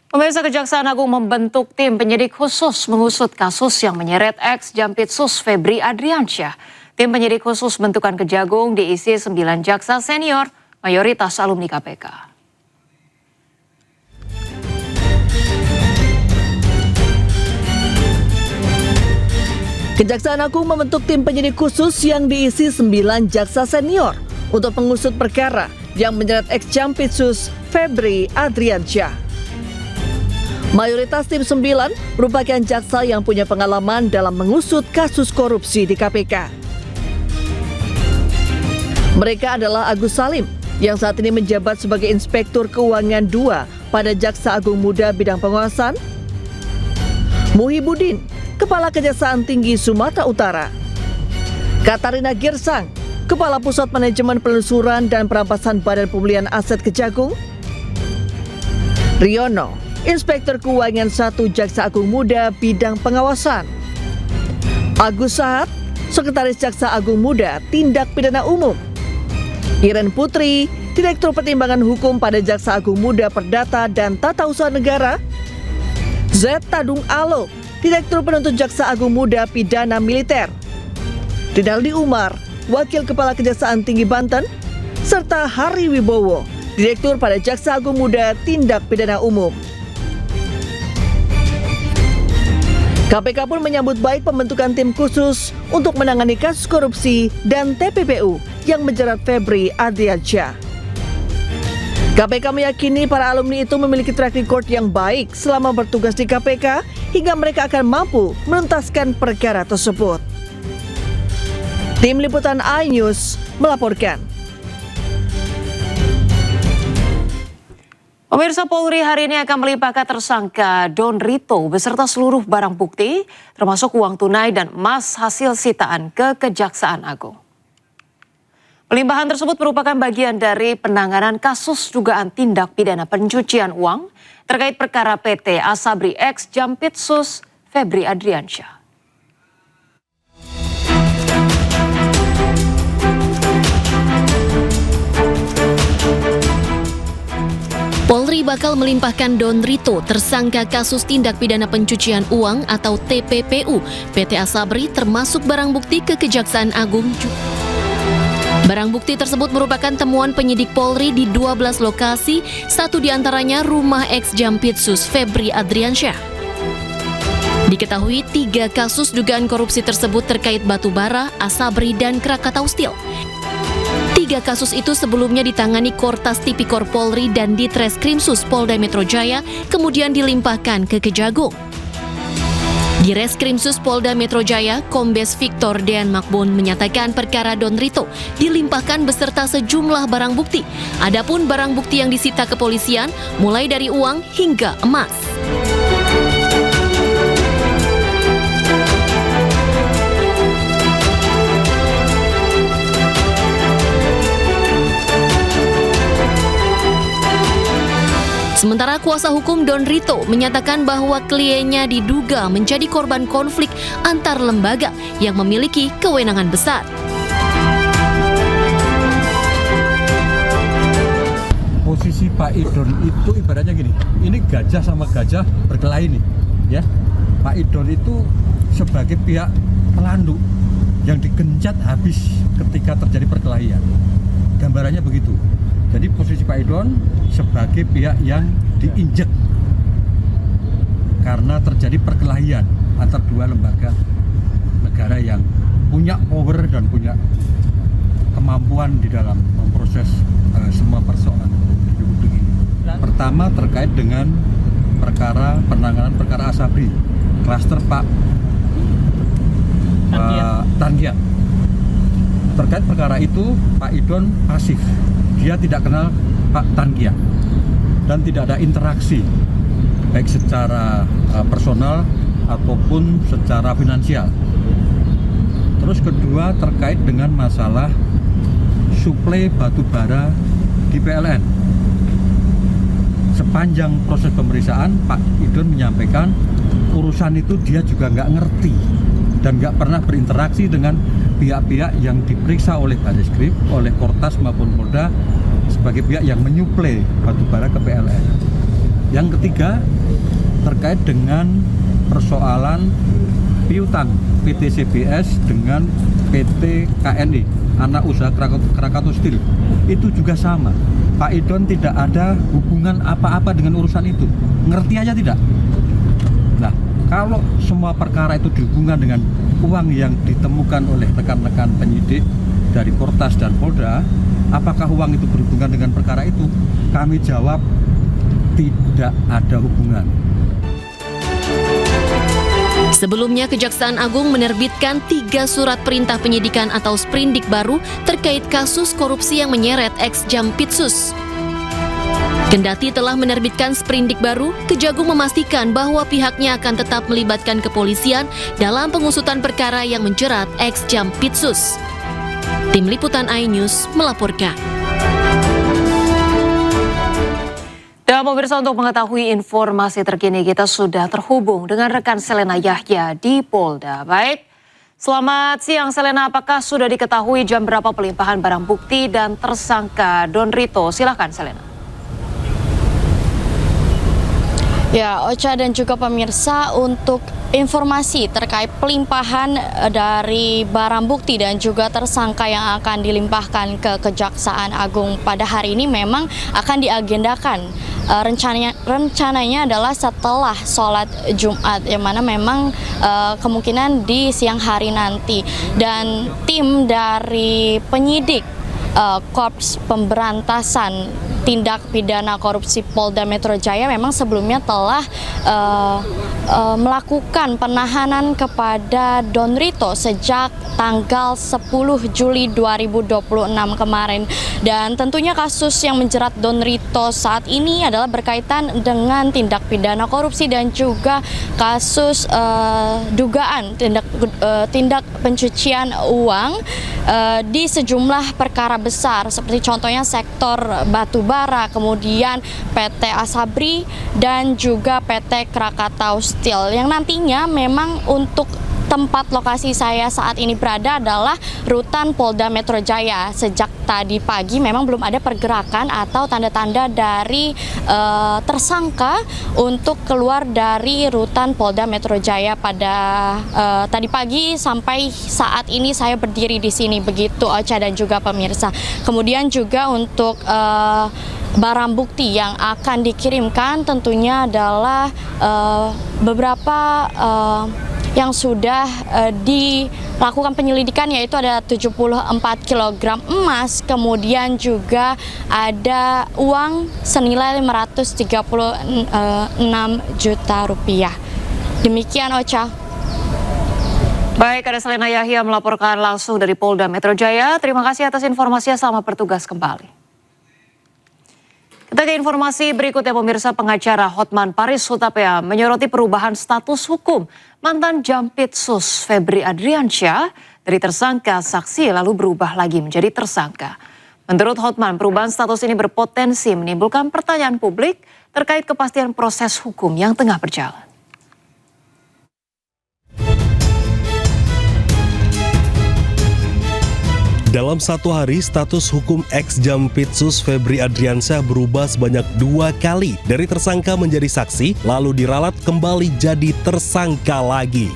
Pemirsa, Kejaksaan Agung membentuk tim penyidik khusus mengusut kasus yang menyeret ex-Jampitsus Febri Adriansyah. Tim penyidik khusus bentukan Kejagung diisi 9 jaksa senior, mayoritas alumni KPK. Kejaksaan Agung membentuk tim penyidik khusus yang diisi 9 jaksa senior untuk mengusut perkara yang menyeret ex-Jampitsus Febri Adriansyah. Mayoritas tim 9 merupakan jaksa yang punya pengalaman dalam mengusut kasus korupsi di KPK. Mereka adalah Agus Salim, yang saat ini menjabat sebagai Inspektur Keuangan 2 pada Jaksa Agung Muda Bidang Pengawasan, Muhibudin, Kepala Kejaksaan Tinggi Sumatera Utara, Katarina Girsang, Kepala Pusat Manajemen Penelusuran dan Perampasan Badan Pemulihan Aset Kejagung, Riono, Inspektur Keuangan 1 Jaksa Agung Muda Bidang Pengawasan, Agus Sahat, Sekretaris Jaksa Agung Muda Tindak Pidana Umum, Iren Putri, Direktur Pertimbangan Hukum pada Jaksa Agung Muda Perdata dan Tata Usaha Negara, Z. Tadung Alo, Direktur Penuntut Jaksa Agung Muda Pidana Militer, Rinaldi Umar, Wakil Kepala Kejaksaan Tinggi Banten, serta Hari Wibowo, Direktur pada Jaksa Agung Muda Tindak Pidana Umum. KPK pun menyambut baik pembentukan tim khusus untuk menangani kasus korupsi dan TPPU yang menjerat Febri Adriansyah. KPK meyakini para alumni itu memiliki track record yang baik selama bertugas di KPK hingga mereka akan mampu menuntaskan perkara tersebut. Tim Liputan iNews melaporkan. Pemirsa, Polri hari ini akan melimpahkan tersangka Don Rito beserta seluruh barang bukti, termasuk uang tunai dan emas hasil sitaan ke Kejaksaan Agung. Pelimpahan tersebut merupakan bagian dari penanganan kasus dugaan tindak pidana pencucian uang terkait perkara PT Asabri X Jampitsus Febri Adriansyah. Polri bakal melimpahkan Don Rito, tersangka kasus tindak pidana pencucian uang atau TPPU, PT Asabri termasuk barang bukti ke Kejaksaan Agung. Barang bukti tersebut merupakan temuan penyidik Polri di 12 lokasi, satu diantaranya rumah ex-Jampitsus Febri Adriansyah. Diketahui 3 kasus dugaan korupsi tersebut terkait batubara, Asabri, dan Krakatau Steel. 3 kasus itu sebelumnya ditangani Kortas Tipikor Polri dan Ditreskrimsus Polda Metro Jaya, kemudian dilimpahkan ke Kejagung. Di Reskrimsus Polda Metro Jaya, Kombes Victor Dean Makbon menyatakan perkara Don Rito dilimpahkan beserta sejumlah barang bukti. Adapun barang bukti yang disita kepolisian mulai dari uang hingga emas. Sementara kuasa hukum Don Rito menyatakan bahwa kliennya diduga menjadi korban konflik antar lembaga yang memiliki kewenangan besar. Posisi Pak Idon itu ibaratnya gini, ini gajah sama gajah berkelahi nih, ya. Pak Idon itu sebagai pihak pelandu yang digencat habis ketika terjadi perkelahian. Gambarannya begitu. Jadi posisi Pak Idon sebagai pihak yang diinjek karena terjadi perkelahian antar 2 lembaga negara yang punya power dan punya kemampuan di dalam memproses semua persoalan hidup ini. Pertama terkait dengan penanganan perkara Asabri, klaster Pak Tangiat. Terkait perkara itu Pak Idon pasif. Dia tidak kenal Pak Tangiat dan tidak ada interaksi baik secara personal ataupun secara finansial. Terus kedua terkait dengan masalah suplai batu bara di PLN. Sepanjang proses pemeriksaan Pak Idon menyampaikan urusan itu dia juga nggak ngerti dan nggak pernah berinteraksi dengan pihak-pihak yang diperiksa oleh Bareskrim, oleh Kortas maupun Polda sebagai pihak yang menyuplai batubara ke PLN. Yang ketiga terkait dengan persoalan piutang PT CBS dengan PT KNI, anak usaha Krakatau Steel. Itu juga sama. Pak Idon tidak ada hubungan apa-apa dengan urusan itu. Ngerti aja tidak? Nah, kalau semua perkara itu dihubungkan dengan uang yang ditemukan oleh rekan-rekan penyidik dari Kortas dan Polda, apakah uang itu berhubungan dengan perkara itu? Kami jawab tidak ada hubungan. Sebelumnya, Kejaksaan Agung menerbitkan 3 surat perintah penyidikan atau sprindik baru terkait kasus korupsi yang menyeret ex-Jampitsus. Kendati telah menerbitkan sprindik baru, Kejagung memastikan bahwa pihaknya akan tetap melibatkan kepolisian dalam pengusutan perkara yang menjerat ex-Jampitsus. Tim Liputan iNews melaporkan. Dan pemirsa, untuk mengetahui informasi terkini kita sudah terhubung dengan rekan Selena Yahya di Polda. Baik, selamat siang Selena, apakah sudah diketahui jam berapa pelimpahan barang bukti dan tersangka Don Rito? Silakan Selena. Ya, Ocha dan juga pemirsa, untuk informasi terkait pelimpahan dari barang bukti dan juga tersangka yang akan dilimpahkan ke Kejaksaan Agung pada hari ini memang akan diagendakan. Rencananya adalah setelah sholat Jumat, yang mana memang kemungkinan di siang hari nanti. Dan tim dari penyidik Korps Pemberantasan Tindak Pidana Korupsi Polda Metro Jaya memang sebelumnya telah melakukan penahanan kepada Don Rito sejak tanggal 10 Juli 2026 kemarin. Dan tentunya kasus yang menjerat Don Rito saat ini adalah berkaitan dengan tindak pidana korupsi dan juga kasus dugaan tindak pencucian uang di sejumlah perkara besar, seperti contohnya sektor batu bara, kemudian PT Asabri dan juga PT Krakatau Steel, yang nantinya memang untuk tempat lokasi saya saat ini berada adalah rutan Polda Metro Jaya. Sejak tadi pagi memang belum ada pergerakan atau tanda-tanda dari tersangka untuk keluar dari rutan Polda Metro Jaya pada tadi pagi sampai saat ini saya berdiri di sini, begitu Ocha dan juga pemirsa. Kemudian juga untuk barang bukti yang akan dikirimkan tentunya adalah beberapa yang sudah dilakukan penyelidikan, yaitu ada 74 kg emas, kemudian juga ada uang senilai 536 juta rupiah. Demikian Ocha. Baik, ada Selena Yahya melaporkan langsung dari Polda Metro Jaya. Terima kasih atas informasinya, selamat bertugas kembali. Kita ke informasi berikutnya, pemirsa. Pengacara Hotman Paris Hutapea menyoroti perubahan status hukum mantan Jampitsus Febri Adriansyah dari tersangka saksi lalu berubah lagi menjadi tersangka. Menurut Hotman, perubahan status ini berpotensi menimbulkan pertanyaan publik terkait kepastian proses hukum yang tengah berjalan. Dalam satu hari, status hukum ex-Jampitsus Febri Adriansyah berubah sebanyak 2 kali. Dari tersangka menjadi saksi, lalu diralat kembali jadi tersangka lagi.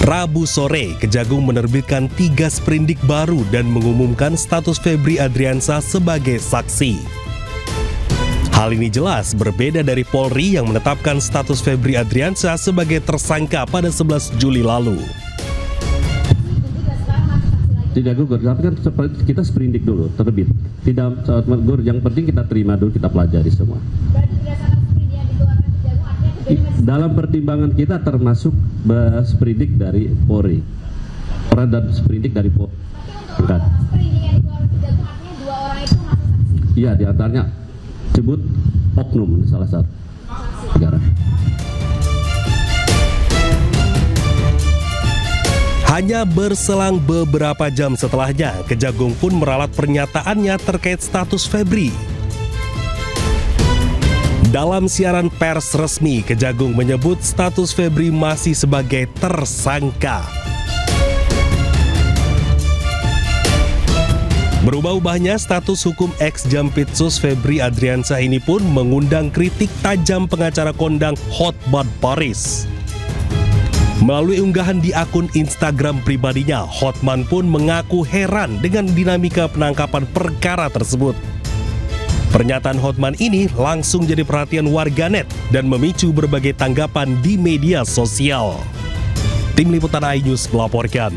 Rabu sore, Kejagung menerbitkan 3 sprindik baru dan mengumumkan status Febri Adriansyah sebagai saksi. Hal ini jelas berbeda dari Polri yang menetapkan status Febri Adriansyah sebagai tersangka pada 11 Juli lalu. Tidak gugur, tapi kan kita sprindik dulu, terbit. Tidak gugur, yang penting kita terima dulu, kita pelajari semua. Dalam pertimbangan kita termasuk sprindik dari Polri, dan sprindik dari Polri. Iya, diantaranya sebut oknum salah satu negara. Hanya berselang beberapa jam setelahnya, Kejagung pun meralat pernyataannya terkait status Febri. Dalam siaran pers resmi, Kejagung menyebut status Febri masih sebagai tersangka. Berubah-ubahnya status hukum ex-Jampitsus Febri Adriansyah ini pun mengundang kritik tajam pengacara kondang Hotman Paris. Melalui unggahan di akun Instagram pribadinya, Hotman pun mengaku heran dengan dinamika penangkapan perkara tersebut. Pernyataan Hotman ini langsung jadi perhatian warganet dan memicu berbagai tanggapan di media sosial. Tim Liputan iNews melaporkan.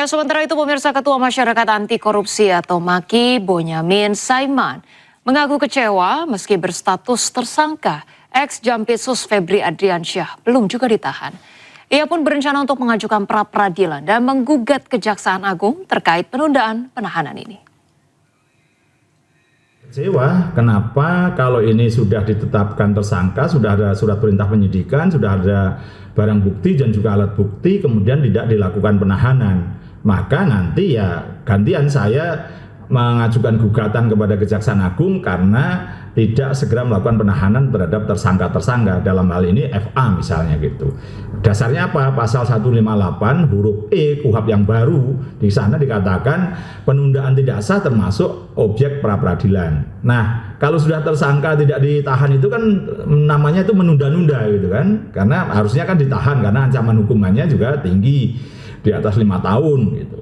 Sementara itu pemirsa, Ketua Masyarakat Anti Korupsi atau MAKI, Bonyamin Saiman, mengaku kecewa meski berstatus tersangka ex-Jampitsus Febri Adriansyah belum juga ditahan. Ia pun berencana untuk mengajukan pra-peradilan dan menggugat Kejaksaan Agung terkait penundaan penahanan ini. Kecewa, kenapa kalau ini sudah ditetapkan tersangka, sudah ada surat perintah penyidikan, sudah ada barang bukti dan juga alat bukti, kemudian tidak dilakukan penahanan. Maka nanti ya gantian saya mengajukan gugatan kepada Kejaksaan Agung karena tidak segera melakukan penahanan terhadap tersangka-tersangka, dalam hal ini FA misalnya gitu. Dasarnya apa? Pasal 158 huruf E KUHP yang baru, di sana dikatakan penundaan tidak sah termasuk objek pra-peradilan. Nah, kalau sudah tersangka tidak ditahan itu kan namanya itu menunda-nunda gitu kan, karena harusnya kan ditahan karena ancaman hukumannya juga tinggi, di atas 5 tahun gitu.